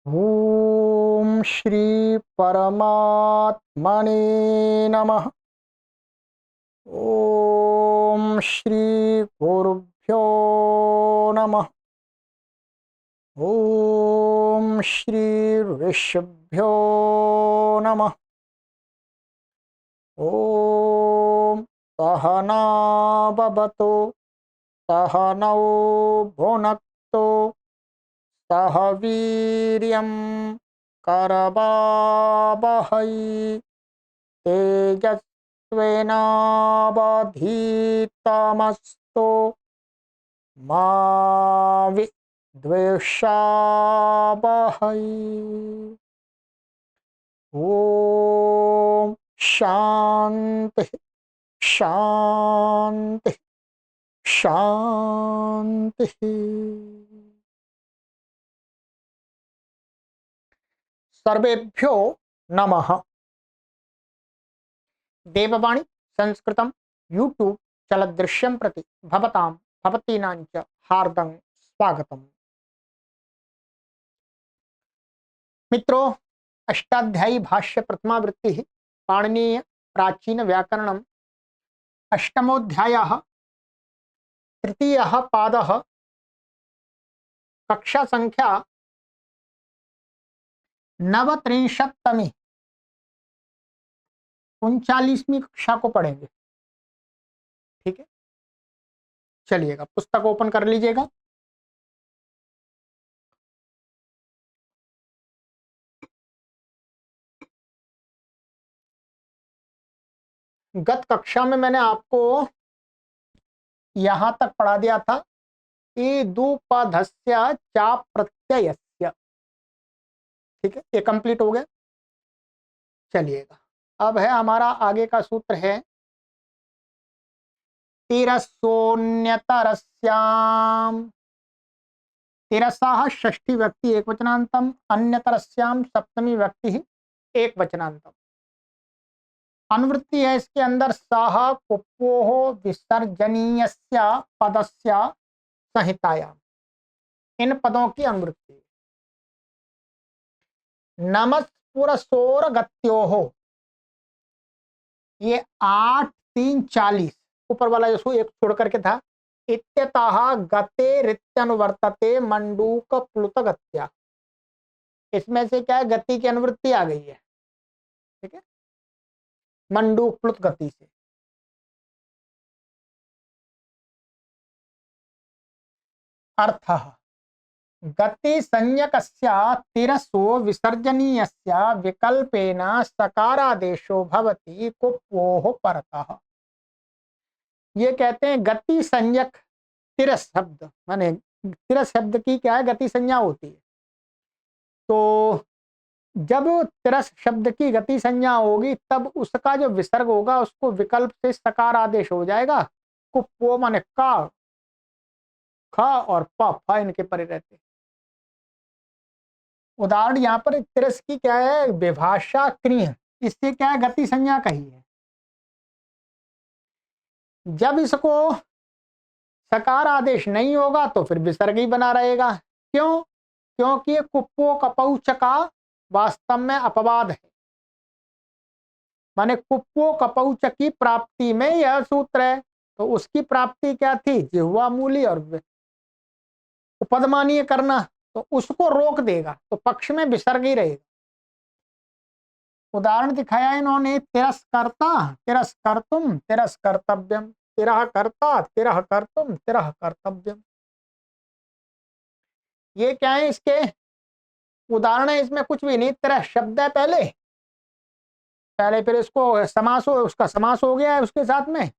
ओम श्री परमात्मने नमः। ओम श्री गुरुभ्यो नमः। ओम श्री ऋषिभ्यो नमः। ओम सहना भवतु सहनौ भुनक्तु सह वीर्यं करवावहै तेजस्विनावधीतमस्तु मा विद्विषावहै। ओम शांति शांति शांति। सर्वेभ्यो नमः। देववाणी संस्कृतं यूट्यूब चलदृश्यं प्रति भवतां भवतीनां च हार्दं स्वागतम्। मित्रों, अष्टाध्यायी भाष्य प्रथमावृत्ति पाणिनीय प्राचीन व्याकरणम् अष्टमोऽध्यायः तृतीयः पादः कक्षा संख्या 39वीं 39वीं कक्षा को पढ़ेंगे। ठीक है, चलिएगा पुस्तक ओपन कर लीजिएगा। गत कक्षा में मैंने आपको यहां तक पढ़ा दिया था ईदुपधस्य चा प्रत्ययस्य। ठीक है, ये कंप्लीट हो गया। चलिएगा, अब है हमारा आगे का सूत्र है तिरसोन्यतरस्याम। तिरसः षष्ठी व्यक्ति एक वचनांतम, अन्यतरस्याम सप्तमी व्यक्ति एक वचनांतम। अनुवृत्ति है इसके अंदर सह कुप्वोः विसर्जनीयस्य पदस्य संहितायाम। इन पदों की अनुवृत्ति नमस्पुरसोरगत्योः, ये 8 3 40 ऊपर वाला जो एक छोड़ करके था। इत्यतः गते रित्यनुवर्तते मंडूक प्लुत गत्या, इसमें से क्या है, गति की अनुवृत्ति आ गई है। ठीक है, मंडूक प्लुत गति से। अर्थः गति संज्ञकस्य तिरसो विसर्जनीयस्य विकल्पेन सकारादेशो भवति कुप्वोः परतः। ये कहते हैं गति संज्ञक तिरस शब्द, माने तिरस शब्द की क्या है, गति संज्ञा होती है। तो जब तिरस शब्द की गति संज्ञा होगी तब उसका जो विसर्ग होगा उसको विकल्प से सकार आदेश हो जाएगा। कुप्पो माने का, ख और प, फ इनके परे रहते। उदाहरण यहाँ पर तिरस की क्या है, विभाषा क्रिय, इससे क्या है, गति संज्ञा कही है। जब इसको सकार आदेश नहीं होगा तो फिर विसर्ग ही बना रहेगा। क्यों? क्योंकि ये कुप्पो कपौच का वास्तव में अपवाद है। माने कुप्पो कपौच की प्राप्ति में यह सूत्र है। तो उसकी प्राप्ति क्या थी, जिह्वा मूली और उपदमानीय करना, तो उसको रोक देगा, तो पक्ष में विसर्ग ही रहेगा। उदाहरण दिखाया इन्होंने, तिरस्कर्ता तिरस्कर्तुम तिरस्कर्तव्यम, तिरह कर्ता तिरह कर्तुम तिरह कर्तव्यम। ये क्या है, इसके उदाहरण है। इसमें कुछ भी नहीं, तिरह शब्द है पहले पहले, फिर इसको समास हो, उसका समास हो गया है उसके साथ में,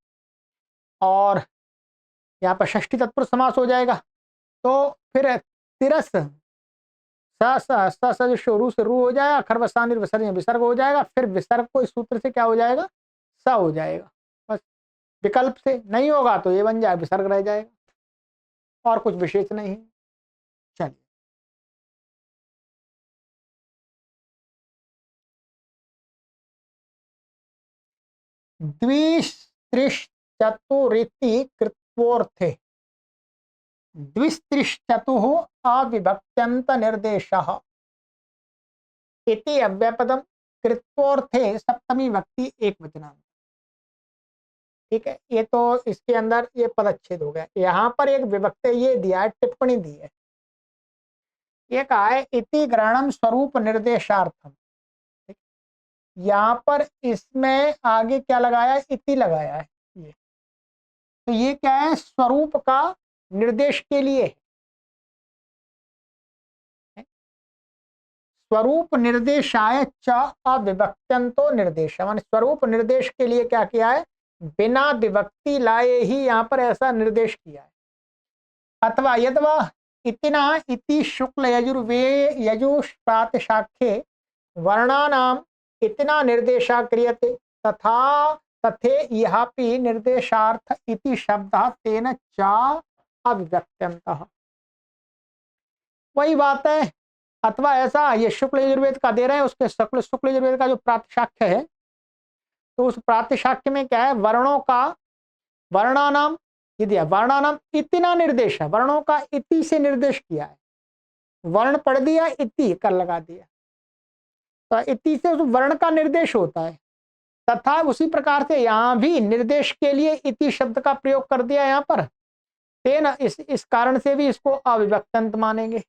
और यहाँ पर षष्ठी तत्पुरुष समास हो जाएगा। तो फिर तिरस स शुरू से रू हो जाएगा, खरवसानी विसर्ग हो जाएगा। फिर विसर्ग को इस सूत्र से क्या हो जाएगा, स हो जाएगा। बस विकल्प से नहीं होगा तो ये बन जाए, विसर्ग रह जाएगा, और कुछ विशेष नहीं है। चलिए, द्विस्त्रिश्चतुरिति कृत्वोर्थे द्विस्त्रिश्चतुः अविभक्त्यंत निर्देशः। इति अव्ययपदम कृत्वोर्थे सप्तमी विभक्ति एक वचनांत। ठीक है, ये तो इसके अंदर ये पदच्छेद हो गया। यहाँ पर एक विभक्ति ये दिया है, टिप्पणी दी है, ये कहा है इति ग्रहणम स्वरूप निर्देशार्थम। यहाँ पर इसमें आगे क्या लगाया है, इति लगाया है। ये तो ये क्या है, स्वरूप का निर्देश के लिए है। स्वरूप निर्देशाय च अविभक्त्यंतो निर्देश, माने स्वरूप निर्देश के लिए क्या किया है, बिना विभक्ति लाए ही यहाँ पर ऐसा निर्देश किया है। अथवा यदवा इतना इति शुक्ल यजुर्वे यजुष्प्रातिशाख्ये वर्णानाम इतना निर्देशा क्रियते तथा तथे यहापि निर्देशार्थ इति शब्दः तेन च अविभक्त्यन्तः। वही बात है। अथवा ऐसा ये शुक्ल यजुर्वेद का दे रहे हैं, उसके शुक्ल यजुर्वेद का जो प्रातिशाख्य है, तो उस प्रातिशाख्य में क्या है, वर्णों का वर्णानाम ये दिया, वर्णानाम इतना निर्देश है, वर्णों का इति से निर्देश किया है। वर्ण पढ़ दिया, इति कर लगा दिया, तो इति से उस वर्ण का निर्देश होता है। तथा उसी प्रकार से यहां भी निर्देश के लिए इति शब्द का प्रयोग कर दिया यहाँ पर, तेन इस कारण से भी इसको अविभक्तंत मानेंगे।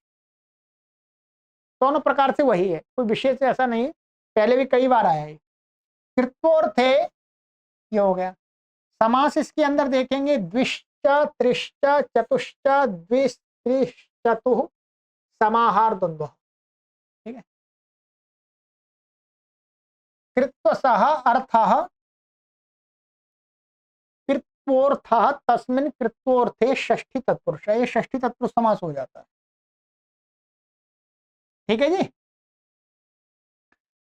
दोनों प्रकार से वही है, कोई विशेष ऐसा नहीं, पहले भी कई बार आया है। कृत्वोर्थे ये हो गया। समास इसके अंदर देखेंगे, द्विश्च त्रिश्च चतुश्च द्विस्त्रिश्चतुः समाहार द्वंद्व। ठीक है, कृत्वसः अर्थः कृत्वोर्थः तस्मिन् कृत्वोर्थे षष्ठी तत्पुरुष, ये षष्ठी तत्पुरुष समास हो जाता है। ठीक है जी।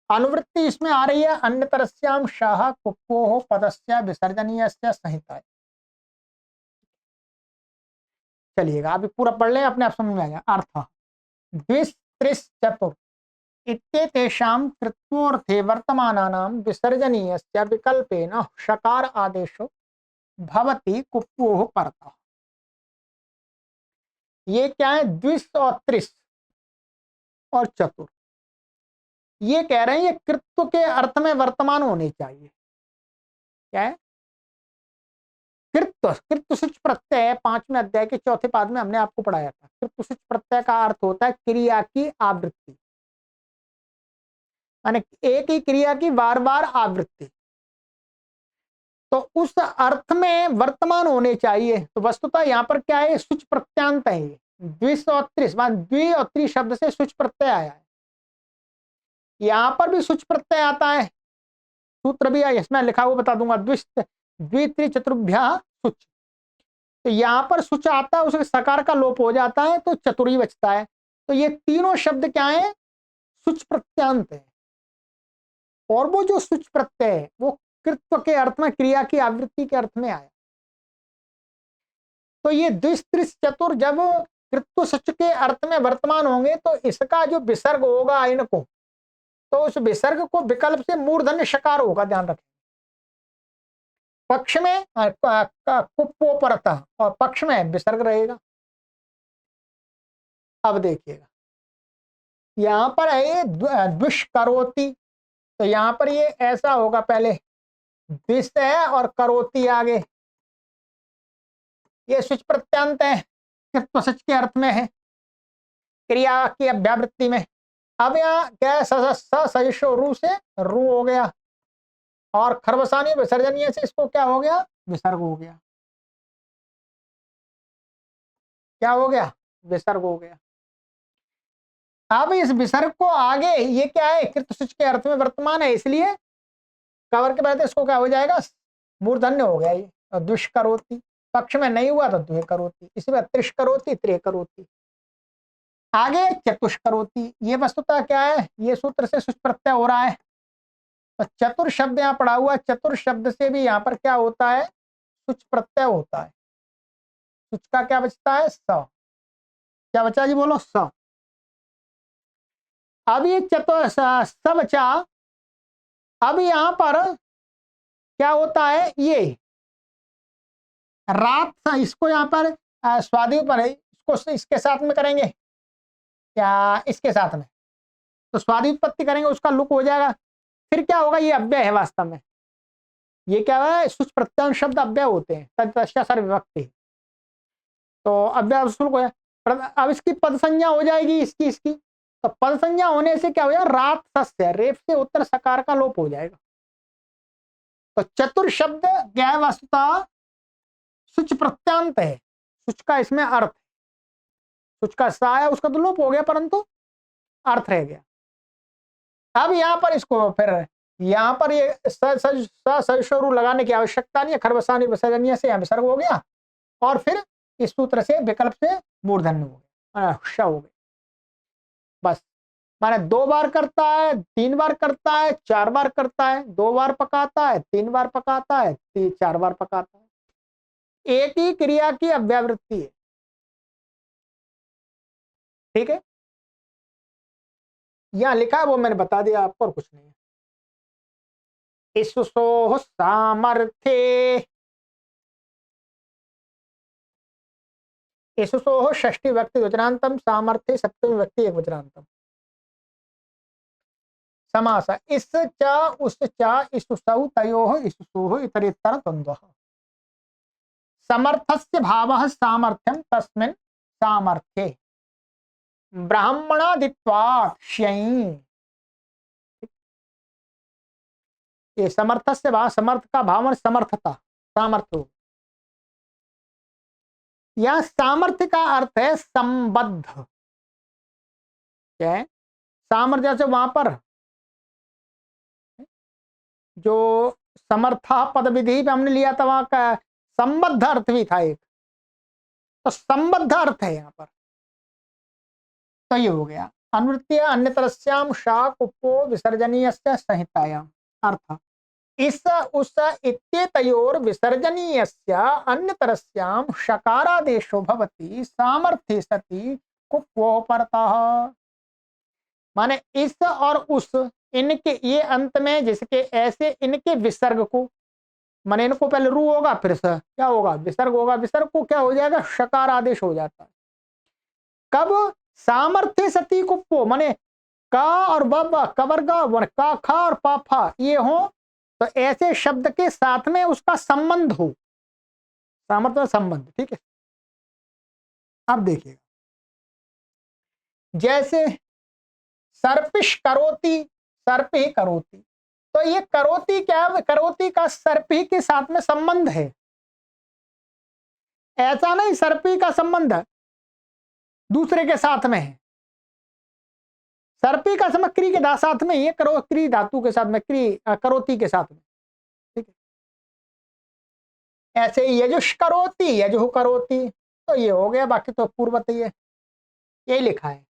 अनुवृत्ति इसमें आ रही है, अन्यतरस्याम शाह कुप्पोः पदस्य विसर्जनीयस्य संहिता। चलिएगा अभी पूरा पढ़ लें, अपने आप समझ में आ जाएगा। अर्थ द्विस त्रिस चतुर इत्येतेषां कृत्वोर्थे वर्तमानानां विसर्जनीयस्य विकल्पेन षकार आदेशो भवति कुप्पोः परतः। ये क्या है, द्विस और त्रिस और चतुर, ये कह रहे हैं ये कृत्व के अर्थ में वर्तमान होने चाहिए। क्या है, कृत्व, कृत्व सुच प्रत्यय 5वें अध्याय के 4थे पाद में हमने आपको पढ़ाया था। कृत्व सुच प्रत्यय का अर्थ होता है क्रिया की आवृत्ति, माने एक ही क्रिया की बार बार आवृत्ति, तो उस अर्थ में वर्तमान होने चाहिए। तो वस्तुतः यहाँ पर क्या है, सुच प्रत्यांत है। ये द्विस और त्रिस, द्वि और त्रि शब्द से सुच प्रत्यय आया है। यहाँ पर भी सुच प्रत्यय आता है, सूत्र भी है इसमें लिखा हुआ, बता दूंगा, द्वित्रि चतुर्भ्या सुच। तो यहाँ पर सुच आता है, उसके सकार का लोप हो जाता है तो चतुरी बचता है। तो ये तीनों शब्द क्या है, सुच प्रत्यांत है। और वो जो सुच प्रत्यय है वो कृत्व के अर्थ में, क्रिया की आवृत्ति के अर्थ में आया। तो ये द्विस्त्रिस चतुर जब कृत्व सुच के अर्थ में वर्तमान होंगे तो इसका जो विसर्ग होगा इनको, तो उस विसर्ग को विकल्प से मूर्धन्य शकार होगा, ध्यान रखें। पक्ष में कुप्पो परतः और पक्ष में विसर्ग रहेगा। अब देखिएगा यहां पर है दुष्करोति, तो यहां पर ये ऐसा होगा, पहले द्विष है और करोति आगे, ये सुच प्रत्यांत है, कृत्व सच के अर्थ में है, क्रिया की अभ्यावृत्ति में। अब यहाँ क्या है, सजशो रू से रू हो गया, और खरबसानी विसर्जनीय से इसको क्या हो गया, विसर्ग हो गया। क्या हो गया, विसर्ग हो गया। अब इस विसर्ग को आगे ये क्या है, कृत सुच के अर्थ में वर्तमान है, इसलिए कवर के बाद इसको क्या हो जाएगा, मूर्धन्य हो गया ये। और दुष्करोति पक्ष में नहीं हुआ तो द्वे करोति, इसी में त्रिष्करोति त्रे करोति। आगे चतुष्करोति, ये वस्तुतः क्या है, ये सूत्र से सुच प्रत्यय हो रहा है। तो चतुर शब्द यहाँ पड़ा हुआ, चतुर शब्द से भी यहाँ पर क्या होता है, सुच प्रत्यय होता है। सुच का क्या बचता है, स। क्या बचा जी, बोलो, स। अब ये चतुर स बचा। अब यहां पर क्या होता है, ये रात, इसको यहां पर स्वादि पर है, इसको इसके साथ में करेंगे, क्या इसके साथ में, तो स्वादि उत्पत्ति करेंगे उसका लुक हो जाएगा। फिर क्या होगा, ये अव्यय है वास्तव में। ये क्या है, सुच प्रत्यय शब्द अव्यय होते हैं, तत्पश्चात सर विभक्ति, तो अव्यय शुल्क हो जाए। अब इसकी पद संज्ञा हो जाएगी, इसकी तो पद संज्ञा होने से क्या हो जाएगा, रात सस्य रेप से उत्तर सकार का लोप हो जाएगा। तो चतुर शब्द क्या है, वस्तुतः सुच प्रत्यांत है, सुच का इसमें अर्थ, सुच का सा है उसका तो लोप हो गया परंतु अर्थ रह गया। अब यहाँ पर इसको फिर यहाँ पर ये सशरु लगाने की आवश्यकता नहीं है, खरबसानी विसर्जनीय से यहाँ विसर्ग हो गया और फिर इस सूत्र से विकल्प से मूर्धन्य हो गया, श हो गया बस। माने 2 बार करता है, 3 बार करता है, 4 बार करता है, 2 बार पकाता है, 3 बार पकाता है, 4 बार पकाता है, एक ही क्रिया की अव्यावृत्ति है। ठीक है, यहां लिखा है वो मैंने बता दिया आपको और कुछ नहीं है। इसुसोः सामर्थ्ये, इसुसोः षष्ठी व्यक्ति वचनांतम, सामर्थ्ये सप्तमी व्यक्ति एक वचनांतम। समास इस च उस च इसुसौ तयोः इसुसोः इतरेतर द्वंद्वः। समर्थस्य भावः सामर्थ्यं तस्मिन् सामर्थ्ये ब्राह्मणादित्वात् श्यई। ये समर्थस्य भाव, समर्थ का भाव समर्थता, सामर्थ्य। यह सामर्थ्य का अर्थ है संबद्ध। क्या है सामर्थ्य, जैसे वहां पर जो समर्था पद विधि पे हमने लिया था वहां का संबद्ध अर्थ भी था एक, तो संबद्ध अर्थ है यहाँ पर। तो ये हो गया अनुवृत्ति अन्यतरस्याम शाक उपो विसर्जनीय संहितायाम अर्थ इस उस इत्येतयोर विसर्जनीयस्य अन्यतरस्याम शकारादेशो भवति सामर्थ्ये सति कुप्वो परतः। माने इस और उस, इनके ये अंत में जिसके ऐसे इनके विसर्ग को, माने इनको पहले रू होगा फिर से क्या होगा, विसर्ग होगा, विसर्ग को क्या हो जाएगा, शकार आदेश हो जाता है। कब, सामर्थ्य सती कुप्पो, माने का और बब कवर्गा का खा और पाफा ये हो तो ऐसे शब्द के साथ में उसका संबंध हो, सामर्थ्य संबंध। ठीक है, अब देखिएगा जैसे सर्पिश करोति, सर्प ही करोति, तो ये करोति क्या है, करोति का सर्पी के साथ में संबंध है, ऐसा नहीं सर्पी का संबंध दूसरे के साथ में है। सर्पी का संबंध क्री के साथ में, ये करो क्री धातु के साथ में, क्री करोति के साथ में। ठीक है, ऐसे यजुष करोति यजुः करोति, तो ये हो गया, बाकी तो पूर्वत ही है, यही लिखा है।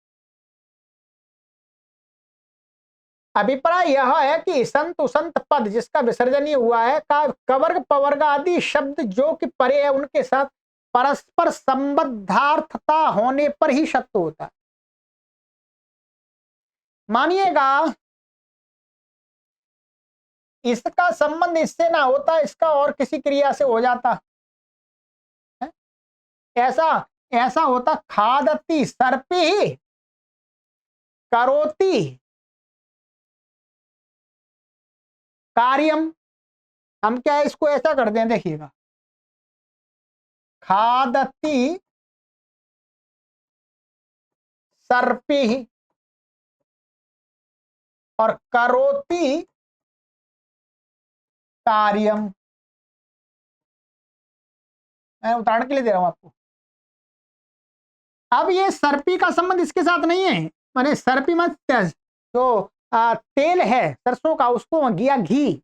अभिप्राय यह है कि संत उसंत पद जिसका विसर्जनीय हुआ है का कवर्ग पवर्ग आदि शब्द जो कि परे है उनके साथ परस्पर संबद्धार्थता होने पर ही शब्द होता है। मानिएगा इसका संबंध इससे ना होता, इसका और किसी क्रिया से हो जाता है? ऐसा ऐसा होता, खादती सर्पी करोति कार्यम। हम क्या है इसको ऐसा कर दें, देखिएगा खादती सर्पी और करोति कार्यम। मैं उदाहरण के लिए दे रहा हूं आपको। अब ये सर्पी का संबंध इसके साथ नहीं है, माने सर्पी मत जो तेल है सरसों का उसको घी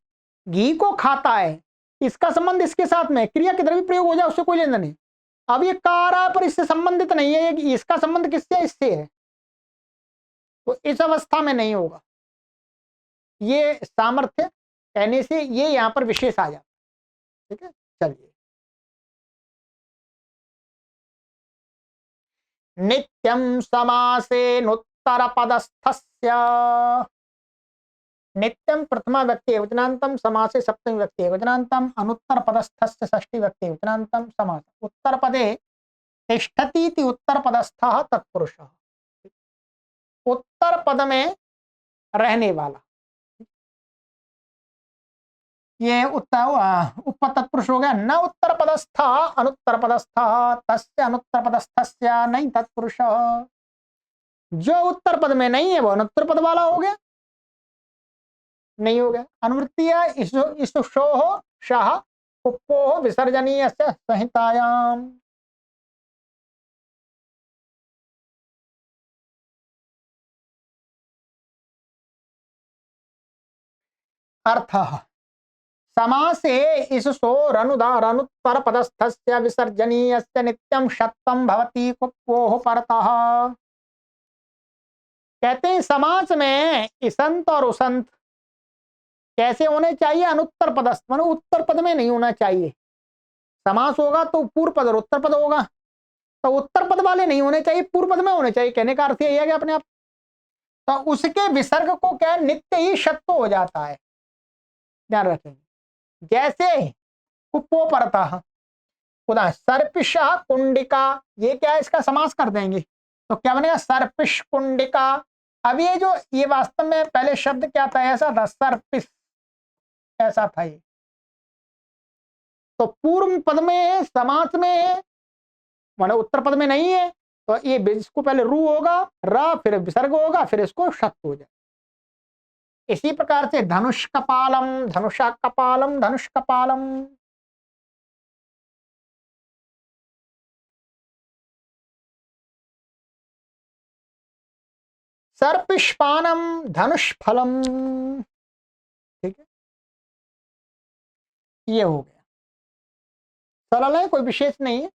घी को खाता है, इसका संबंध इसके साथ में, क्रिया के द्रव्य प्रयोग हो जाए उससे कोई लेना नहीं। अब ये कारा पर इससे संबंधित नहीं है, इसका संबंध किससे, इससे है, तो इस अवस्था में नहीं होगा। ये सामर्थ्य कहने से ये यहां पर विशेष आ जाता। ठीक है, चलिए नित्यम समासेनोत्तर पदस्थस्य, नित्यम प्रथमा व्यक्ति वचनांतम, समासे सप्तमी व्यक्ति वचनांतम, अनुत्तर पदस्थस्य षष्ठी व्यक्ति वचनांतम समास। उत्तर पदे तिष्ठति उत्तर पदस्थः तत्पुरुषः। उत्तर पद में रहने वाला। ये उत्तर तत्पुरुष हो गया। न उत्तर पदस्थ अनुत्तर पदस्थ तस्य अनुत्तर पदस्थस्य नहीं तत्पुरुष। जो उत्तर पद में नहीं है वो अनुत्तर पद वाला हो गया, नहीं हो गया। अनुवृत्तीय ईशुषोः शाह कुप्पोः विसर्जनीयस्य संहितायाम। अर्थः समासे ईशुषोरनुत्तर पदस्थस्य विसर्जनीयस्य नित्यं षत्वं भवति कुप्पोः परतः। कहते हैं समास में इसंत और उसंत कैसे होने चाहिए? अनुत्तर पदस्थ, मानो उत्तर पद में नहीं होना चाहिए। समास होगा तो पूर्व पद और उत्तर पद होगा, तो उत्तर पद वाले नहीं होने चाहिए, पूर्व पद में होने चाहिए। कहने का अर्थ यही है कि अपने आप तो उसके विसर्ग को क्या नित्य ही शत्व हो जाता है, ध्यान रखेंगे। जैसे कुप्पो परतः, उदाहरण सर्पिषा कुंडिका, ये क्या है? इसका समास कर देंगे तो क्या बनेगा? सर्पिष कुंडिका। अब ये वास्तव में पहले शब्द क्या था? ऐसा था सर्पिस, ऐसा था ये। तो पूर्व पद में है, समास में है, माने उत्तर पद में नहीं है, तो ये इसको पहले रू होगा, रा फिर विसर्ग होगा, फिर इसको शक्त हो जाए। इसी प्रकार से धनुष कपालम, धनुषा कपालम, धनुष कपालम। सर्पिष्पानम धनुष फलम। ठीक है, ये हो गया। सरल है, कोई विशेष नहीं है।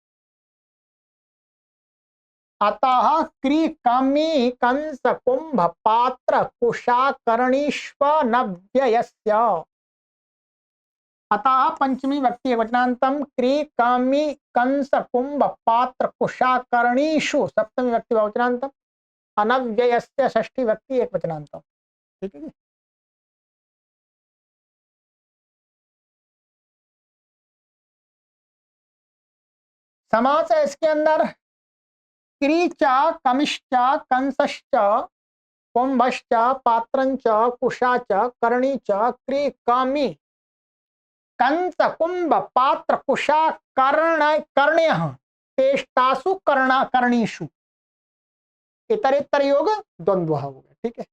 अतः क्री कामी कंस कुंभ पात्र कुशाकर्णीष्व नव्ययस्य। अतः पंचमी व्यक्ति वचनांतम क्री कामी कंस कुंभ पात्र कुशाकर्णीषु सप्तमी व्यक्ति वचनांतम अनव्ययस्य षष्ठी व्यक्ति एक वचनांतम। ठीक है जी। समास है इसके अंदर क्रीचा कमिश्चा कंसश्च कुंभश्च पात्रंच कुशाच कर्णीच क्री कामी कंस कुंभ पात्र कुशा कर्ण्य तेष्टासु कर्णीषु इतरेतर योग द्वंद्व हो गया। ठीक है।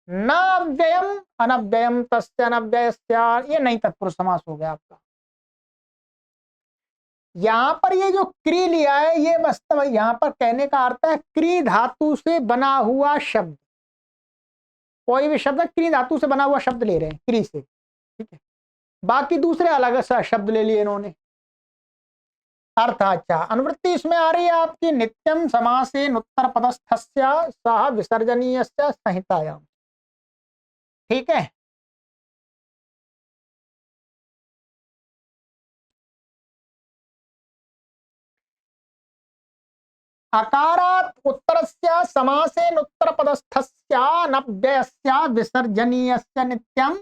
न अव्ययम अनव्ययम तस्य अनव्ययस्य, ये नहीं तत्पुरुष समास हो गया आपका। यहां पर ये जो क्री लिया है ये वास्तव यहां पर कहने का अर्थ है क्री धातु से बना हुआ शब्द। कोई भी शब्द क्री धातु से बना हुआ शब्द ले रहे हैं क्री से। ठीक है, बाकी दूसरे अलग सा शब्द ले लिए इन्होंने। अर्थ अच्छा, अनुवृत्ति इसमें आ रही है आपकी नित्यम समासेन उत्तर पदस्थस्य सह विसर्जनीयस्य संहितायाम। ठीक है। अकारात् उत्तरस्य समासेन उत्तर पदस्थस्य नव्ययस्य विसर्जनीयस्य नित्यम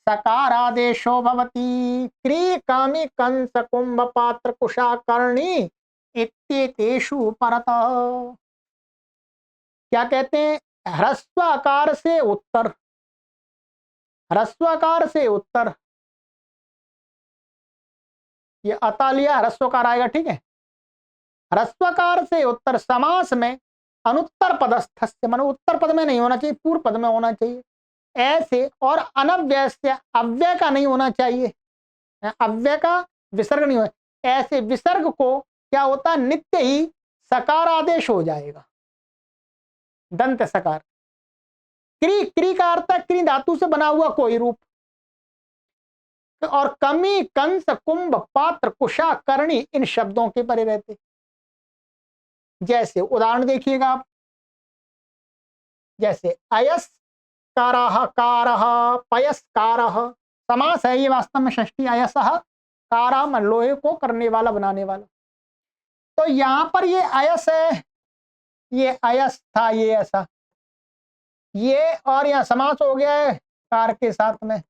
सकारादेशो भवति। क्री कामी कंस कुंभ पात्र कुशाकर्णी इत्येतेषु परतः। क्या कहते हैं? ह्रस्व आकार से उत्तर, ह्रस्व आकार से उत्तर, ये अता लिया ह्रस्वकार आएगा। ठीक है, ह्रस्वकार से उत्तर समास में अनुत्तर पदस्थ से, मानो उत्तर पद में नहीं होना चाहिए, पूर्व पद में होना चाहिए ऐसे। और अनव्यय से, अव्यय का नहीं होना चाहिए, अव्यय का विसर्ग नहीं हो, ऐसे विसर्ग को क्या होता है? नित्य ही सकार आदेश हो जाएगा, दंत सकार। क्री, क्री का अर्थ है क्री धातु से बना हुआ कोई रूप। और कमी कंस कुंभ पात्र कुशा करणी इन शब्दों के परे रहते। जैसे उदाहरण देखिएगा आप, जैसे अयस कारः कारः पयस कारः, समास है ये वास्तव में षष्ठी। अयसः कारः लोहे को करने वाला, बनाने वाला। तो यहां पर ये अयस है, ये अयस था, ये ऐसा, ये और यहां समास हो गया है कार के साथ में।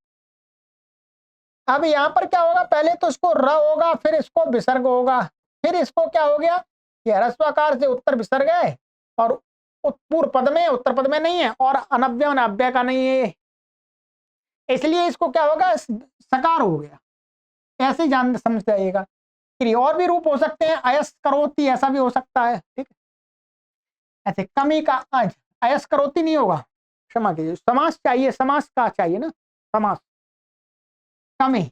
अब यहां पर क्या होगा? पहले तो इसको र होगा, फिर इसको विसर्ग होगा, फिर इसको क्या हो गया? ये ह्रस्वकार से उत्तर विसर्ग है और पूर्व पद में उत्तर पद में नहीं है और अनव्य अनव्य का नहीं है, इसलिए इसको क्या होगा, सकार हो गया। ऐसे जान समझ जाइएगा। फिर और भी रूप हो सकते हैं, अयस करोति ऐसा भी हो सकता है, ठीक है। ऐसे कमी का आज अयस करोति नहीं होगा, क्षमा कीजिए, समास चाहिए, समास का चाहिए ना, समास। कमी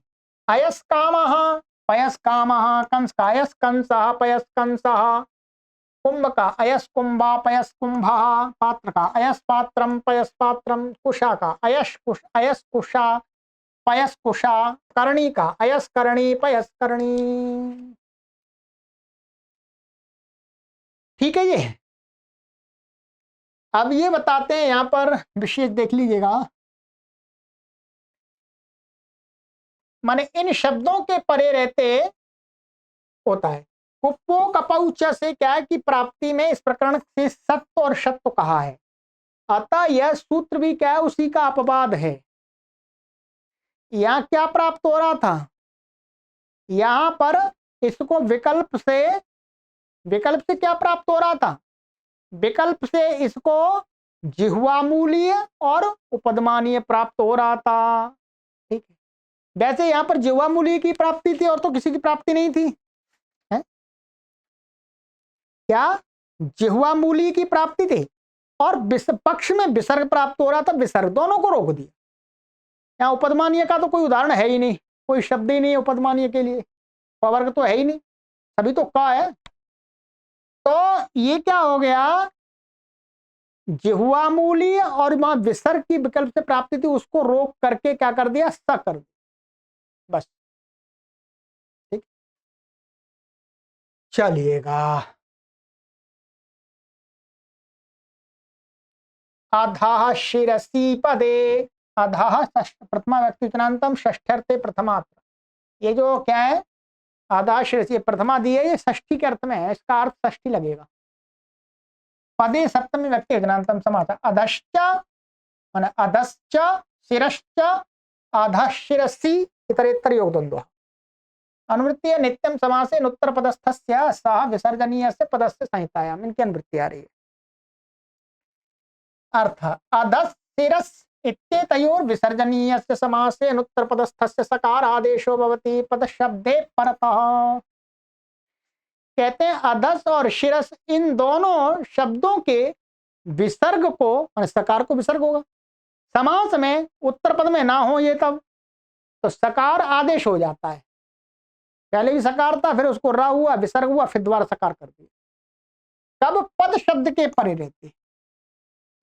अयस काम, पयस काम, कंस का अयस कंस, पयस कंस, कुंभ का अयस कुंभा पयस कुंभा, पात्र का अयस पात्रम पयस पात्रम, कुशा का अयस कुश अयस कुशा पयस कुशा, करणी का अयस करणी पयस करणी। ठीक है। ये अब ये बताते हैं, यहां पर विशेष देख लीजिएगा, माने इन शब्दों के परे रहते होता है। कुप्पो कपौच से क्या है कि प्राप्ति में इस प्रकरण से सत्व और शत्व कहा है, अतः यह सूत्र भी क्या है, उसी का अपवाद है। यहां क्या प्राप्त हो रहा था, यहां पर इसको विकल्प से क्या प्राप्त हो रहा था, विकल्प से इसको जिह्वामूलीय और उपदमानीय प्राप्त हो रहा था। ठीक है, वैसे यहां पर जिह्वामूलीय की प्राप्ति थी और तो किसी की प्राप्ति नहीं थी, है क्या, जिह्वामूलीय की प्राप्ति थी और पक्ष में विसर्ग प्राप्त हो रहा था, विसर्ग दोनों को रोक दिया। यहाँ उपदमानीय का तो कोई उदाहरण है ही नहीं, कोई शब्द ही नहीं है उपदमानीय के लिए, पवर्ग तो है ही नहीं, सभी तो का है। तो ये क्या हो गया, जिह्वामूलीय और वहां विसर्ग की विकल्प से प्राप्ति थी, उसको रोक करके क्या कर दिया, स कर दिया, बस। ठीक, चलिएगा। अधः शिरसी पदे, अधः प्रथमा व्यक्तिवचनांतम षष्ठ्यर्थे प्रथमात्र। ये जो क्या है, अधः शिरसी प्रथमा दी है, ये षष्ठी के अर्थ में है, इसका अर्थ षष्ठी लगेगा। पदे सप्तमी व्यक्तिवचनांतम समास, अधश्च माने अधश्च शिरश्च अधः शिरसी इतरेतर योग द्वंद्व। अनुवृत्ति नित्यम समासे उत्तर पदस्थस्य सह विसर्जनीय से पदस्य संहितायाम, इनकी अनुवृत्ति आ रही है। अर्थ अधः शिरस इत्येतयोर विसर्जनीयस्य समासे अनुत्तर पदस्थस्य सकार आदेशो भवति पद शब्दे परतः। कहते हैं अधस और शिरस इन दोनों शब्दों के विसर्ग को, सकार को विसर्ग होगा, समास में उत्तर पद में ना हो ये तब, तो सकार आदेश हो जाता है। पहले भी सकार था, फिर उसको रा हुआ, विसर्ग हुआ, फिर दोबारा सकार कर दिया, तब पद शब्द के परे रहते।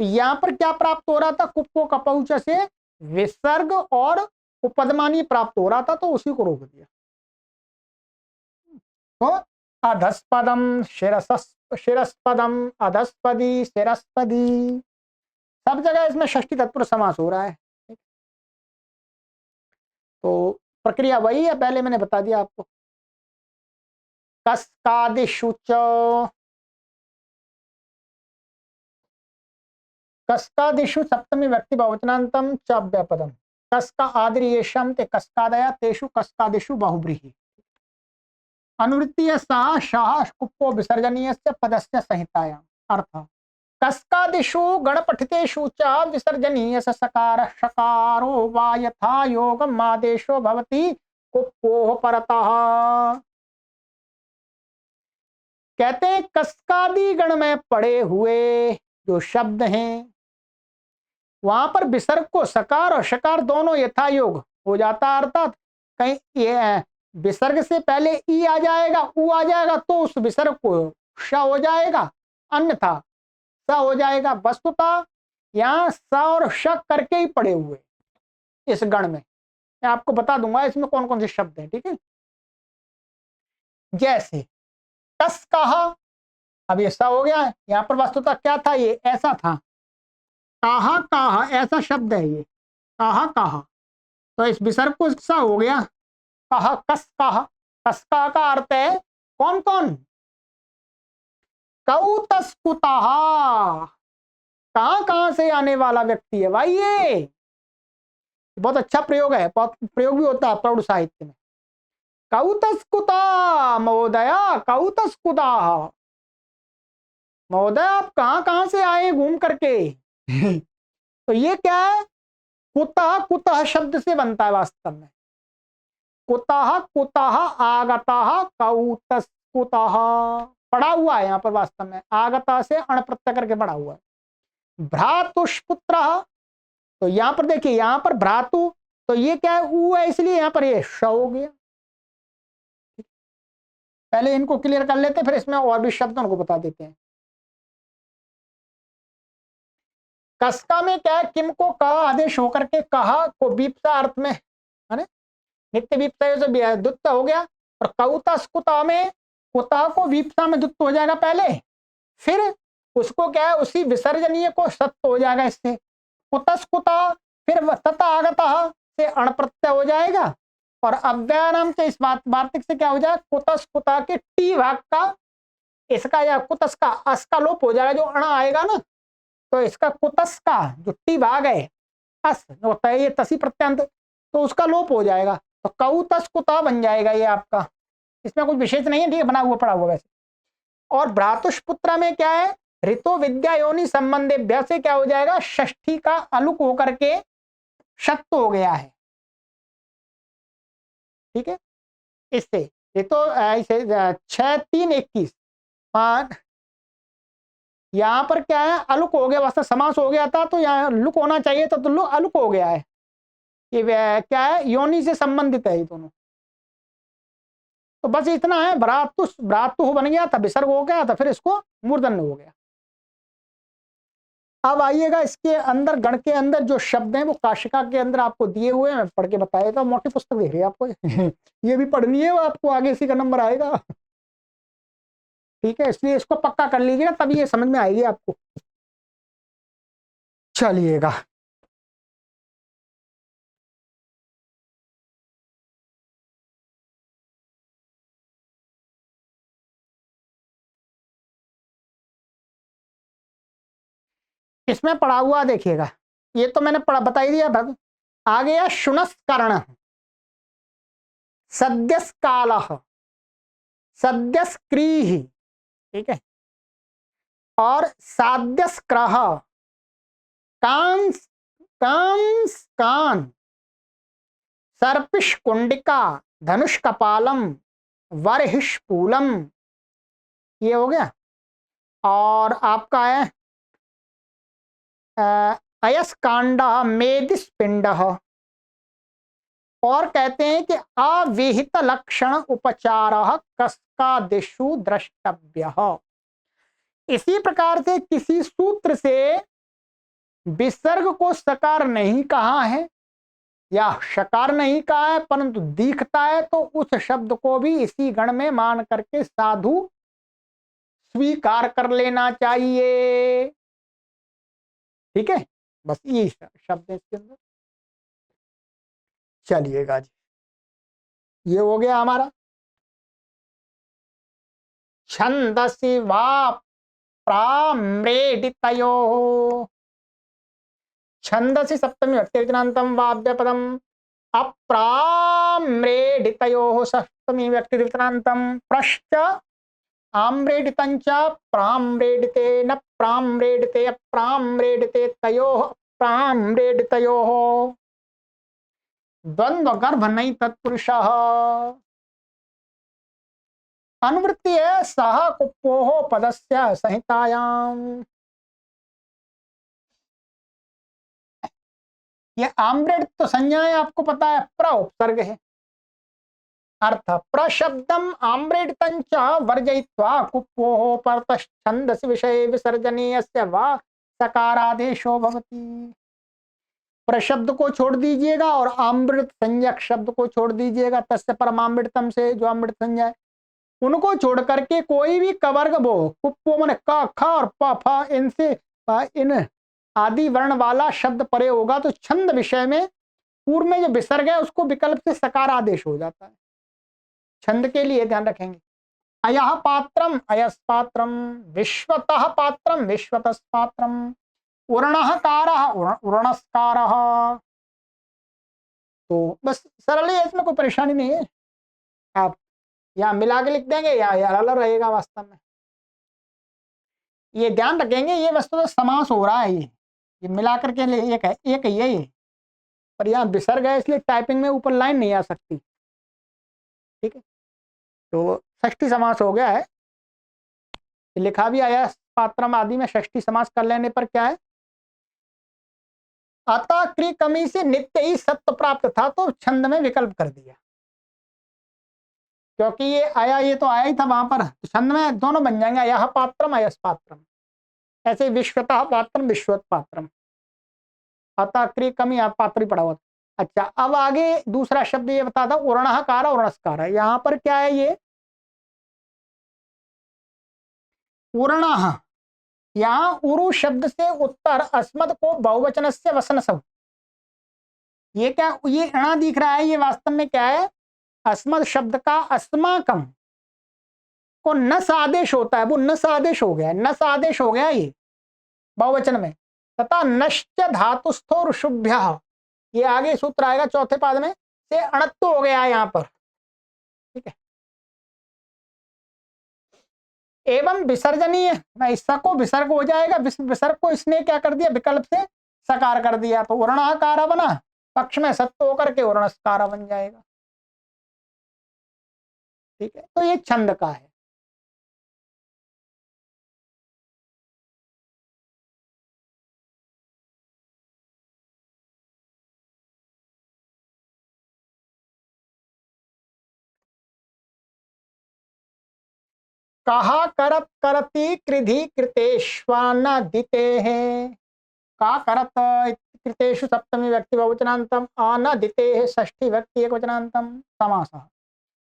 तो यहां पर क्या प्राप्त हो रहा था, कुप्पो कपौच से विसर्ग और उपदमानी प्राप्त हो रहा था, तो उसी को रोक दिया। तो अधस्पदम शिरस्पदम अधस्पदी शिरस्पदी, सब जगह इसमें षष्ठी तत्पुरुष समास हो रहा है। तो प्रक्रिया वही है, पहले मैंने बता दिया आपको। कस्कादिषु च, कस्कादिषु सप्तमी व्यक्ति बहुवचनांतम च अव्यपदम, कस्का आदिर्येषम ते कस्कादया तेषु कस्कादिषु बहुब्रीहि। अनुवृत्ति सा शाह कुप्पो विसर्जनीयस्य पदस्य संहितायाम। अर्थ कस्कादिषु गणपठितेषु च विसर्जनीयस्य सकार शकारो वा यथा योगम आदेशो भवति कुप्पोः परतः। कहते हैं कस्कादि गण में पड़े हुए जो शब्द हैं, वहां पर विसर्ग को सकार और शकार दोनों यथा योग हो जाता, अर्थात कहीं ये विसर्ग से पहले ई आ जाएगा, उ आ जाएगा, तो उस विसर्ग को श हो जाएगा, अन्यथा स हो जाएगा। वस्तुतः यहाँ स और श करके ही पड़े हुए इस गण में। मैं आपको बता दूंगा इसमें कौन कौन से शब्द हैं, ठीक है। जैसे कस कहा, अब ये स हो गया, यहाँ पर वस्तुतः क्या था, ये ऐसा था, कहा कहा ऐसा शब्द है ये, कहा कहा, तो इस विसर्ग को सा हो गया, कहा कस कहा। कस्का का अर्थ है कौन कौन, कौतस्कुतः, कहां कहां से आने वाला व्यक्ति है भाई, ये बहुत अच्छा प्रयोग है, बहुत प्रयोग भी होता है प्रौढ़ साहित्य में। कौतस्कुता महोदया, कौतस्कुता, महोदय आप कहाँ कहाँ से आए घूम करके। तो ये क्या है, कुतः कुतः शब्द से बनता है वास्तव में। कुतः कुतः आगतः कौतस कुतः पड़ा हुआ है यहाँ पर वास्तव में, आगता से अण प्रत्यय करके पड़ा हुआ है। भ्रातुष्पुत्र, तो यहाँ पर देखिए, यहाँ पर भ्रातु, तो ये क्या है, ऊ है, इसलिए यहाँ पर ये श हो गया। पहले इनको क्लियर कर लेते हैं, फिर इसमें और भी शब्द उनको बता देते हैं। कसका में क्या है, किम को क आदेश होकर के कहा को विप्सा अर्थ में, है ना, नित्य विप्सा से दुत्त हो गया। और कौता स्कुता में कुता को विप्सा में दुत्त हो जाएगा पहले, फिर उसको क्या है, उसी विसर्जनीय को सत्य हो जाएगा इससे, कुतस्कुता, फिर तथा आगता से अण प्रत्यय हो जाएगा। और अव्ययनाम से इस वार्तिक से क्या हो जाएगा, कुतस्कुता के टी भाग का इसका या कुतस का अस का लोप हो जाएगा, जो अण आएगा ना, तो इसका कुतस का जो टी भाग है अस होता है, ये तसी प्रत्यांत, तो उसका लोप हो जाएगा, तो कौतस कुता बन जाएगा ये आपका। इसमें कुछ विशेष नहीं है, ठीक है, बना हुआ पड़ा हुआ वैसे। और भ्रातुष्पुत्र में क्या है, ऋतो विद्या योनि संबंधे से क्या हो जाएगा, षष्ठी का अलुक होकर के शक्त हो गया है, ठीक है। इससे ऋतो ऐसे 6-3-21 यहाँ पर क्या है, अलुक हो गया, वास्तव समास हो गया था, तो यहाँ लुक होना चाहिए था, तो अलुक हो गया है। ये क्या है, योनि से संबंधित है ये दोनों। तो बस इतना है, भ्रातु बन गया था, विसर्ग हो गया था, फिर इसको मूर्धन्य हो गया। अब आइएगा इसके अंदर, गण के अंदर जो शब्द हैं वो काशिका के अंदर आपको दिए हुए हैं, मैं पढ़ के बताया था, मोटी पुस्तक देख रही है आपको। ये भी पढ़नी है, वो आपको आगे इसी का नंबर आएगा, ठीक है, इसलिए इसको पक्का कर लीजिएगा, तभी ये समझ में आएगी आपको। चलिएगा, इसमें पढ़ा हुआ देखिएगा, ये तो मैंने पढ़ा बता ही दिया भग। आ गया शुनस्करण, सद्यस्काल, सद्यस्क्रीह, ठीक है, और साध्यस्क्रह, कांस कांस कान, सर्पिश कुंडिका, धनुष कपालम, वरहिष्पूलम, ये हो गया। और आपका है अयस्कांड, मेदिस्पिंड, और कहते हैं कि अविहित लक्षण उपचार कसका दिशु द्रष्टव्य। इसी प्रकार से किसी सूत्र से विसर्ग को सकार नहीं कहा है या शकार नहीं कहा है, परंतु दिखता है, तो उस शब्द को भी इसी गण में मान करके साधु स्वीकार कर लेना चाहिए, ठीक है। बस ये शब्द है इसके अंदर। चलिएगा जी, ये हो गया हमारा छंदसि वा प्राम्रेडितयो, छंदसि सप्तमी व्यक्तिनांतम वाव्यपदम, अप्राम्रेडितयो सप्तमी व्यक्तिनांतम, प्रश्च आम्रेडितंच प्राम्रेडितेन प्राम्रेडिते अप्राम्रेडिते तयोः प्राम्रेडितयोः, द्वंद्व गर्भ नहीं तत्पुरुषः, अनुवृत्ति है सह कुप्पोह पदस्य संहितायाम। ये आम्रेड तो संज्ञा है, आपको पता है, प्र उपसर्ग है, अर्थ प्रशब्दम आम्रेडितंच वर्जयित्वा कुप्पोह परतश्छंदसि विषये विसर्जनीयस्य वा सकारादेशो भवति। प्रशब्द को छोड़ दीजिएगा और अमृत संज्ञक शब्द को छोड़ दीजिएगा, तस्य परमामृतम से जो अमृत संज्ञा है, उनको छोड़ करके कोई भी कवर्ग वो कुप्पो मन क ख और प फ, इनसे इन आदि वर्ण वाला शब्द परे होगा, तो छंद विषय में पूर्व में जो विसर्ग है उसको विकल्प से सकार आदेश हो जाता है। छंद के लिए ध्यान रखेंगे, अयः पात्रम अयस पात्रम, विश्वतः पात्रम विश्वतस् पात्रम, उर्णः कारः उर्णस्कारः। तो बस सरल है, इसमें कोई परेशानी नहीं है, आप या मिला के लिख देंगे या अलग रहेगा वास्तव में। ये ध्यान रखेंगे, ये वस्तु तो समास हो रहा है, ये मिलाकर के लिए एक ही है ये, पर यहाँ विसर्ग है इसलिए टाइपिंग में ऊपर लाइन नहीं आ सकती। ठीक है, तो षष्ठी समास हो गया है, लिखा भी आया पात्रम आदि में षष्ठी समास कर लेने पर क्या है, अतः क्री कमी से नित्य ही सत्य प्राप्त था, तो छंद में विकल्प कर दिया, क्योंकि ये आया, ये तो आया ही था वहां पर, तो छंद में दोनों बन जाएंगे, यह पात्रम अयस पात्रम, ऐसे विश्वतः पात्रम विश्वत पात्रम, अतः क्री कमी आप पात्र ही पड़ा हुआ। अच्छा, अब आगे दूसरा शब्द ये बता था उर्णकार उर्णस्कार, यहाँ पर क्या है, ये उर्ण, यहाँ उरु शब्द से उत्तर अस्मद को बहुवचन से वसन सब, ये क्या, ये अणा दिख रहा है, ये वास्तव में क्या है, अस्मद शब्द का अस्माकम को नस आदेश होता है, वो नस आदेश हो गया, नस आदेश हो गया ये बहुवचन में, तथा नश्च धातुस्थो ऋषुभ्य, ये आगे सूत्र आएगा चौथे पाद में, से अणत्व हो गया है यहाँ पर। ठीक है, एवं विसर्जनीय, सको विसर्ग हो जाएगा, विसर्ग को इसने क्या कर दिया, विकल्प से सकार कर दिया, तो उर्णाकार बना, पक्ष में सत्य होकर के उर्णस्कार बन जाएगा। ठीक है, तो ये छंद का है। कहा करत करती कृधि कृतेष्वानदिते हैं, का करत कृतेषु सप्तमी व्यक्ति बहुवचनान्तम, अनदिते षष्ठी व्यक्ति एकवचनान्तम समासः।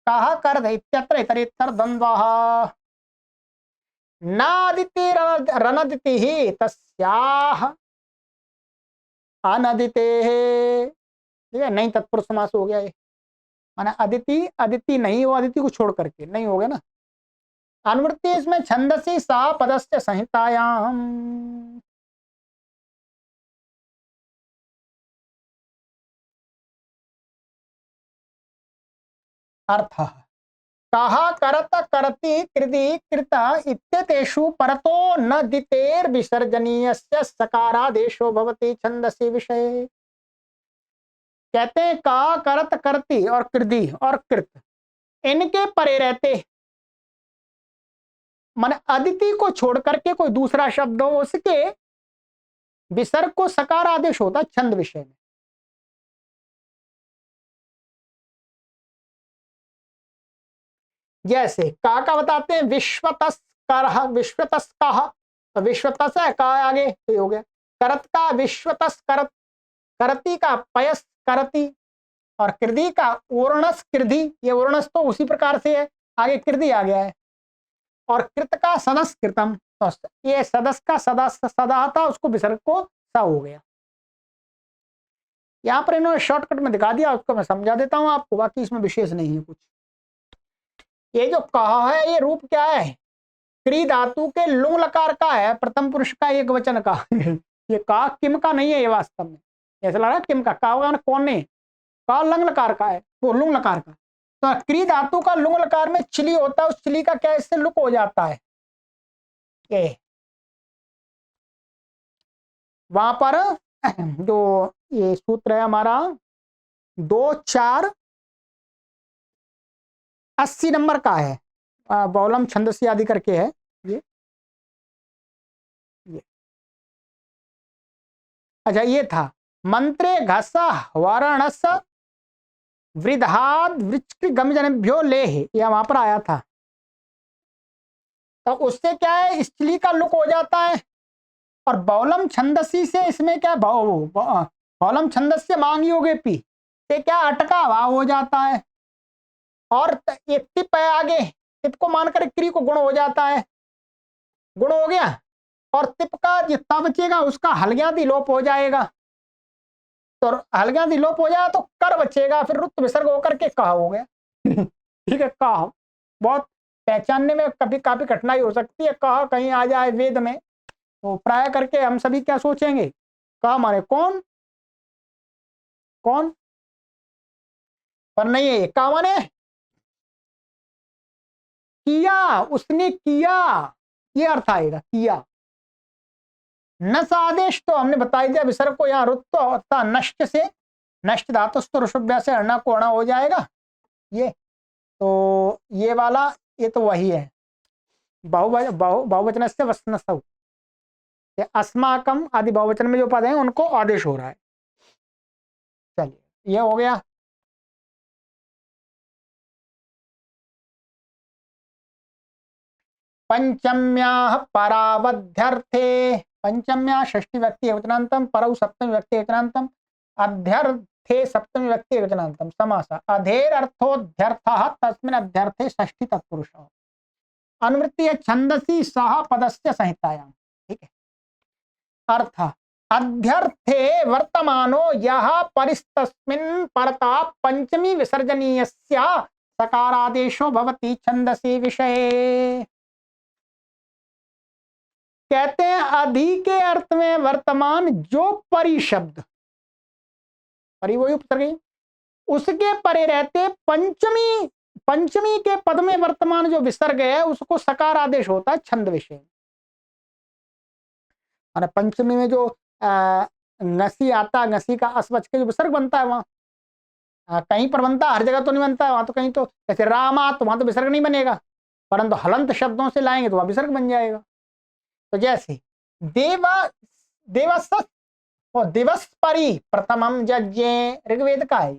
कहा करत इत्यत्र इतरेतर द्वन्द्वः, नादिति रनदिति ही तस्याः अनदिते, ठीक है, नहीं तत्पुरुष समास हो गया ये, माने अदिति अदिति नहीं, वो अदिति को छोड़ करके नहीं हो गया ना। अनुवृत्ति इसमें छंदसी सा पदस्य संहितायाम, अर्थ कहा करत करति कृति कृत इत्यतेषु परतो न दितेर विसर्जनीयस्य सकारादेशो भवति छंदसी विषये। कहते हैं का करत करती और कृति और कृत, इनके परे रहते, मन अदिति को छोड़ करके कोई दूसरा शब्द हो, उसके विसर्ग को सकार आदेश होता छंद विषय में। जैसे का बताते हैं विश्वतस्कर, विश्वतस्कः, तो विश्वतस है का आगे तो हो गया, करत का विश्वतस करत, करती का पयस करती, और कृधि का ओरणस कृधि, ये ओरणस तो उसी प्रकार से है, आगे कृधि आ गया है, और कृत का सदस कृतम, तो ये सदस का सदा सदा था, उसको विसर्ग को सा हो गया। यहाँ पर इन्होंने शॉर्टकट में दिखा दिया, उसको मैं समझा देता हूँ आपको, बाकी इसमें विशेष नहीं है कुछ। ये जो कहा है, ये रूप क्या है, क्री धातु के लुंग लकार का है, प्रथम पुरुष का एक वचन का ये का किम का नहीं है, ये वास्तव में ऐसा लग रहा है किम का होगा ना, कौन नहीं, का लंग लकार का है, वो लुंग लकार का, तो क्री धातु का लुंग लकार में चिली होता है, उस चिली का क्या इससे लुक हो जाता है, ये वहां पर जो ये सूत्र है हमारा 2480 नंबर का है, बौलम छंदसी आदि करके है ये, ये अच्छा, ये था मंत्रे घस वारणस वृद्धाद वृक्ष गमजनभ्यो ले, यह वहां पर आया था, तो उससे क्या है स्त्री का लुक हो जाता है, और बौलम छंदसी से इसमें क्या बौलम छंदस से मांगी होगे पी से क्या अटका भाव हो जाता है, और ये टिप है आगे, टिप को मानकर क्री को गुण हो जाता है, गुण हो गया, और टिप का जितना बचेगा उसका हलग्यादि लोप हो जाएगा, तो हलग्यादि लोप हो जाए तो कर बचेगा, फिर रुत विसर्ग होकर के कहा हो गया ठीक है, कहा बहुत पहचानने में कभी काफी कठिनाई हो सकती है, कहा कहीं आ जाए वेद में तो प्राय करके हम सभी क्या सोचेंगे, कहा माने कौन कौन, पर नहीं है, कहा माने किया, उसने किया, ये अर्थ आएगा किया। नस आदेश तो हमने बता दिया विसर्ग को यहाँ रुत्व होता नष्ट से, नष्ट धातुस्तु ऋषभ्या से अणा को अणा हो जाएगा। ये तो ये वाला ये तो वही है बहुवचन से वसनसौ, अस्माकम आदि बहुवचन में जो पद हैं उनको आदेश हो रहा है। चलिए ये हो गया। पंचम्याः परावध्यर्थे, पंचम्या षष्ठी व्यक्ति वचनांतम, परौ सप्तमी व्यक्ति वचनांतम, अध्यर्थे सप्तमी व्यक्ति वचनांतम, समास अधेर अर्थोध्यर्थः तस्मिन् अध्यर्थे षष्ठी तत्पुरुषः, अनुवृत्ति छंदसी सह पदस्य संहितायां। ठीक है, अर्थ अध्यर्थे वर्तमानो यह परिस्तस्मिन् परता पंचमी विसर्जनीयस्य सकारादेशो भवति छंदसी विषये। कहते हैं अधि के अर्थ में वर्तमान जो परि शब्द, परि वही उपसर्ग, उसके परे रहते पंचमी के पद में वर्तमान जो विसर्ग है उसको सकार आदेश होता है छंद विषय। और पंचमी में जो नसी आता, नसी का अस्वच के जो विसर्ग बनता है वहां कहीं पर बनता है, हर जगह तो नहीं बनता है वहां, तो कहीं तो जैसे रामा तो वहां तो विसर्ग नहीं बनेगा, परंतु हलंत शब्दों से लाएंगे तो वहां विसर्ग बन जाएगा। तो जैसे देवस और दिवस परि प्रथमम जज्ञे ऋग्वेद का है।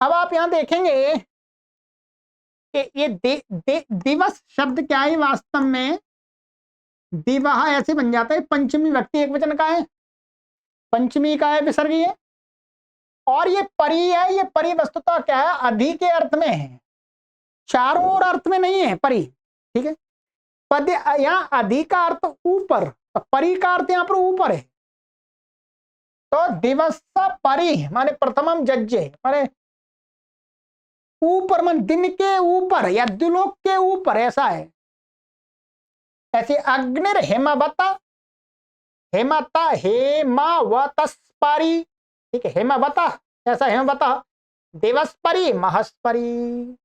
अब आप यहां देखेंगे कि ये दिवस शब्द क्या है वास्तव में, दिवह ऐसे बन जाता है, पंचमी व्यक्ति एक वचन का है, पंचमी का है विसर्ग ये, और ये परि है, ये परि वस्तुतः क्या है अधि के अर्थ में है, चारों ओर अर्थ में नहीं है परि। ठीक है, पद यहाँ अधि का अर्थ ऊपर, परि का अर्थ यहाँ पर ऊपर है। तो दिवस परि माने प्रथमम जज्जे माने ऊपर, मन दिन के ऊपर या द्युलोक के ऊपर, ऐसा है। ऐसे अग्निर हेमावता, हेमता हेमावतस्परि, ठीक है, हेमावता ऐसा हेमावता, देवस्परि महस्परि।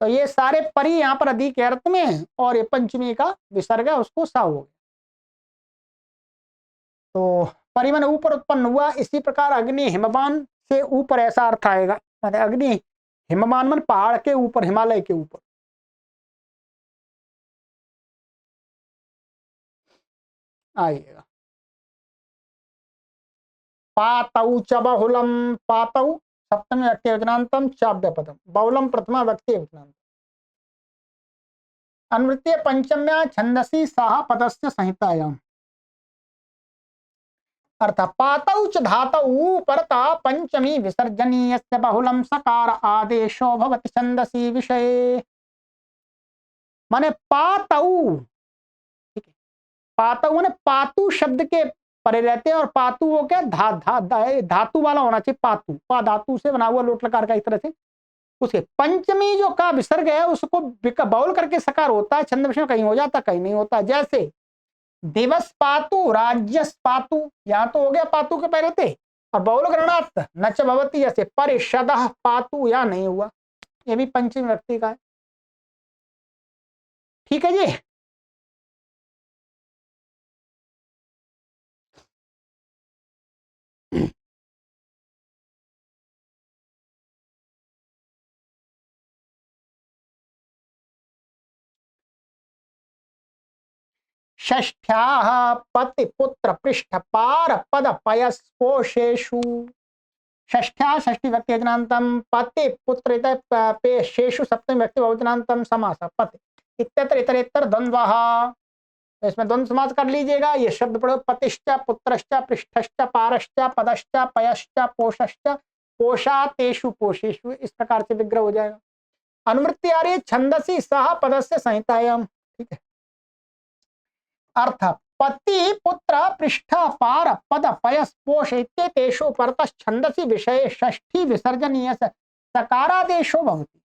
तो ये सारे परि यहाँ पर अधि के अर्थ में है, और ये पंचमी का विसर्ग है उसको सा हो गया। तो परिमन ऊपर उत्पन्न हुआ, इसी प्रकार अग्नि हिमवान से ऊपर ऐसा अर्थ आएगा, अग्नि हिमवान मन पहाड़ के ऊपर, हिमालय के ऊपर। आइएगा पातौ च बहुलम, पातौ सप्तमी व्यक्ति वचनांतम चाव्य पदम, बहुलम प्रथमा व्यक्ति वचनांतम, अनुवृत्ति पंचम्या छंदसी सह पदस्य संहितायाम। अर्थ पातौ च धातौ परता पंचमी विसर्जनीयस्य बहुलम सकार आदेशो भवति छंदसी विषये। माने पातौ, ठीक है, पातौ माने पातु शब्द के परे रहते हैं, और पातु वो क्या धातु वाला होना चाहिए, पातु पा धातु से बना हुआ लोट लकार का इस तरह से। उसके पंचमी जो का विसर्ग है उसको बाउल करके सकार होता है, छंद विषय कहीं हो जाता कहीं नहीं होता। जैसे दिवस पातु राज्यस पातु, यहां तो हो गया पातु के पहले थे, और बहुल ग्रहणार्थ नच भवती जैसे परिषद पातु या नहीं हुआ, ये भी पंचमी व्यक्ति का है। ठीक है जी। षष्ठ्याः पति पुत्र पृष्ठ पार पद पयस्पोषेषु, षष्ठ्या षष्ठी व्यक्ति वचनांतम, पति पुत्र पेशेषु सप्तमी व्यक्ति वचनांतम, समास पति इत्यत्र इतरेतर द्वंद्वः। इसमें द्वंद्व समास कर लीजिएगा। ये शब्द पढ़ो, पतिश्च पुत्रश्च पृष्ठश्च पारश्च पदश्च पयश्च पोषश्च पोषातेषु पोषेषु, इस प्रकार से विग्रह हो जाएगा। अनुवृत्ति आ रही है छंदसी सह पदस्य संहितायाम। ठीक है, अर्थ पति पुत्र पृष्ठ पार पद पयस पोष इत्येतेषु परतः छंदसी विषये षष्ठी विसर्जनीय सकारादेशो भवति,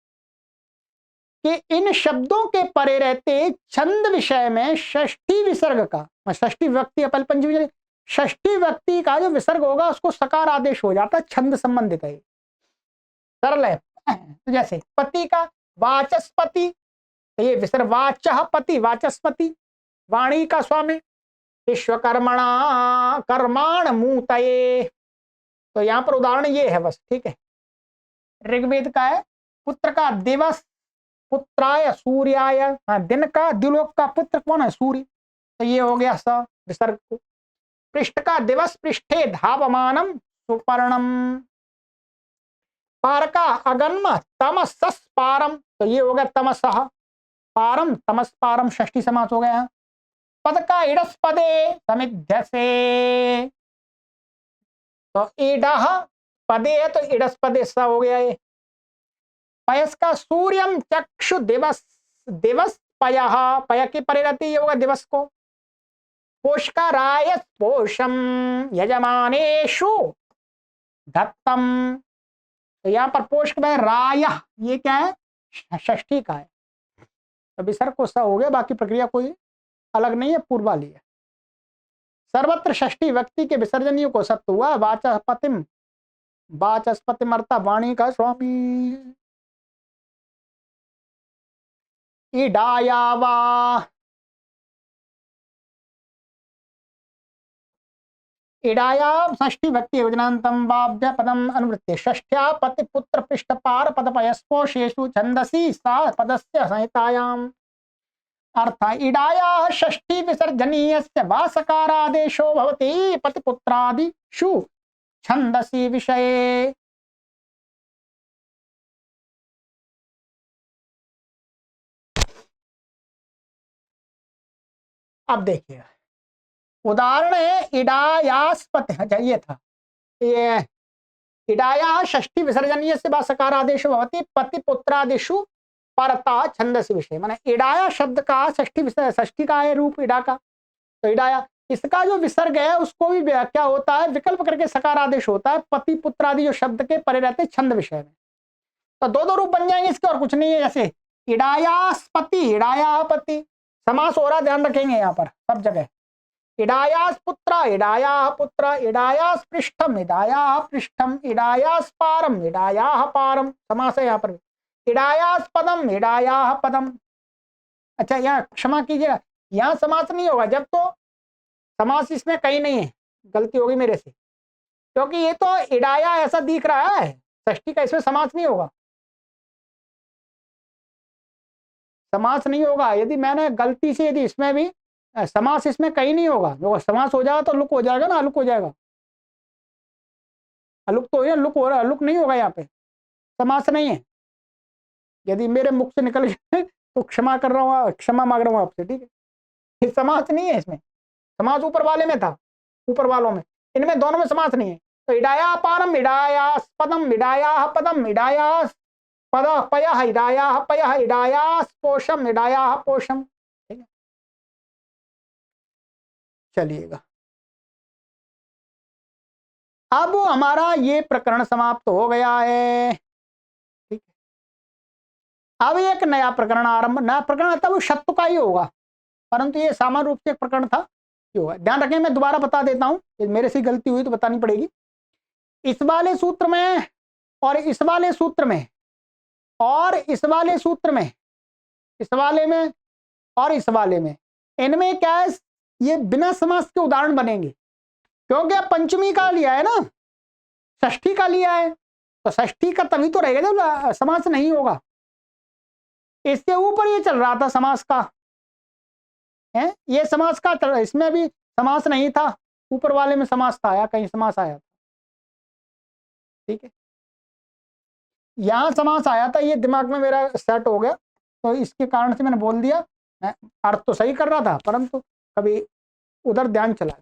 कि इन शब्दों के परे रहते छंद विषय में षष्ठी विसर्ग का, षष्ठी व्यक्ति अपल पंचमी षष्ठी व्यक्ति का जो विसर्ग होगा उसको सकार आदेश हो जाता है, छंद संबंधित है, सरल है। तो जैसे पति का वाचस्पति, तो ये विसर्वाचः पति, वाचस्पति वाणी का स्वामी, विश्वकर्मणा कर्माण मूतये। तो यहाँ पर उदाहरण ये है बस, ठीक है। ऋग्वेद का है, पुत्र का दिवस, पुत्राय सूर्याय, हाँ दिन का, द्युलोक का पुत्र कौन है? सूर्य। तो ये हो गया स विसर्ग को। पृष्ठ का दिवस, पृष्ठे धावमानम सुपर्णम। पार का अगन्म तमसस पारम, तो ये हो गया तमसः पारम, तमस पारम षष्ठी समास हो गया। पद का इडस पदे समिध्य से, तो ईडह पदे है तो इडस पदे स हो गया ये। पयस का सूर्यम चक्षु दिवस, दिवस पयः, पय की परे रहती है, ये होगा दिवस को। पोष का रायस पोषम यजमानेषु दत्तम, तो यहाँ पर पोष में राय, ये क्या है? षष्ठी का है। तो विसर्ग को स हो गया, बाकी प्रक्रिया कोई अलग नहीं है, पूर्व वाली है। सर्वत्र षष्ठी व्यक्ति के विसर्जनीय को सत्य हुआ। वाचस्पतिम, वाचस्पतिम अर्था वाणी का स्वामी। इडायावा, इडाया षष्ठी व्यक्ति योजनांतम वाव्य पदम अनुवृत्ति। षष्ठ्या पति पुत्र पृष्ठ पार पद पयस्पोषेषु छंदसी सा पदस्य संहितायाम। अर्थ इडाया षष्ठी विसर्जनीयस्य वा सकारादेशो भवति पति पुत्रादिषु छंदसी विषये। अब देखिए उदाहरण है इडायास्पति, ये था ये इडाया षष्ठी विसर्जनीय से वा सकारादेशो भवति पति पुत्रादिषु परता छंदसी विषय। माने इडाया शब्द का षष्ठी का है रूप इडा का, तो इडाया इसका जो विसर्ग है उसको भी क्या होता है? विकल्प करके सकार आदेश होता है पति पुत्र आदि जो शब्द के परे रहते छंद विषय में। तो दो दो रूप बन जाएंगे इसके, और कुछ नहीं है। जैसे इडायास्पति, इडायापति समास हो रहा, ध्यान रखेंगे यहाँ पर सब जगह। इडायास पुत्र, इडाया पुत्र, इडायास पृष्ठम, इडाया पृष्ठम, इडायास पारम, इडाया पारम समास है यहाँ पर। इडायास पदम, इडाया पदम। अच्छा यहाँ क्षमा कीजिएगा, यहाँ समास नहीं होगा जब, तो समास इसमें कहीं नहीं है, गलती होगी मेरे से, क्योंकि ये तो इडाया ऐसा दिख रहा है षष्ठी का, इसमें समास नहीं होगा, समास नहीं होगा। यदि मैंने गलती से यदि इसमें भी समास इसमें कहीं नहीं होगा, जो समास हो जाएगा तो लुक हो जाएगा ना, अलुक हो जाएगा। अलुक तो है, लुक हो रहा है, अलुक नहीं होगा, यहाँ पे समास नहीं है। यदि मेरे मुख से निकल जाए तो क्षमा कर रहा हूँ, क्षमा मांग रहा हूँ आपसे, ठीक है। समास नहीं है इसमें, समास ऊपर वाले में था, ऊपर वालों में, इनमें दोनों में समास नहीं है। तो इडाया पारम, इडायास पदम, इडाया पदम, इडायास पद पयः, इडाया पयः, इडायास पोषम, इडाया पोषम। ठीक है, चलिएगा अब हमारा ये प्रकरण समाप्त हो गया है। ठीक है, अब एक नया प्रकरण आरंभ, नया प्रकरण आता है वो शत्रु का ही होगा, परंतु ये सामान्य रूप से एक प्रकरण था। ध्यान रखें, मैं दोबारा बता देता हूं, मेरे से गलती हुई तो बतानी पड़ेगी। इस वाले सूत्र में और इस वाले सूत्र में और इस वाले सूत्र में, इस वाले में और इस वाले में, इनमें क्या है? ये बिना समास के उदाहरण बनेंगे, क्योंकि अब पंचमी का लिया है ना, षष्ठी का लिया है, तो षष्ठी का तभी तो रहेगा जब समास नहीं होगा। इससे ऊपर ये चल रहा था समास का है, ये समास का, इसमें भी समास नहीं था, ऊपर वाले में समास था, या कहीं समास आया था। ठीक है, यहां समास आया था, ये दिमाग में मेरा सेट हो गया, तो इसके कारण से मैंने बोल दिया। मैं अर्थ तो सही कर रहा था, परंतु कभी उधर ध्यान चला।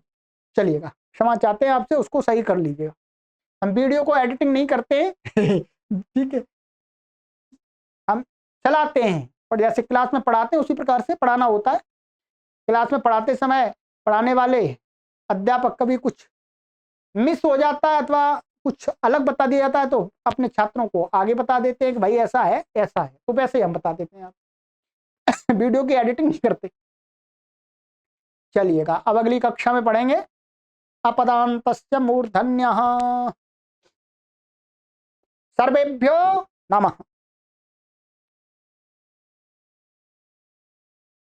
चलिएगा, क्षमा चाहते हैं आपसे, उसको सही कर लीजिएगा। हम वीडियो को एडिटिंग नहीं करते ठीक है, हम चलाते हैं, और जैसे क्लास में पढ़ाते हैं उसी प्रकार से पढ़ाना होता है। क्लास में पढ़ाते समय पढ़ाने वाले अध्यापक कभी कुछ मिस हो जाता है अथवा कुछ अलग बता दिया जाता है, तो अपने छात्रों को आगे बता देते हैं कि भाई ऐसा है ऐसा है, तो वैसे ही हम बता देते हैं। आप वीडियो की एडिटिंग नहीं करते। चलिएगा, अब अगली कक्षा में पढ़ेंगे अपदान्तस्य मूर्धन्यः। सर्वेभ्यो नमः।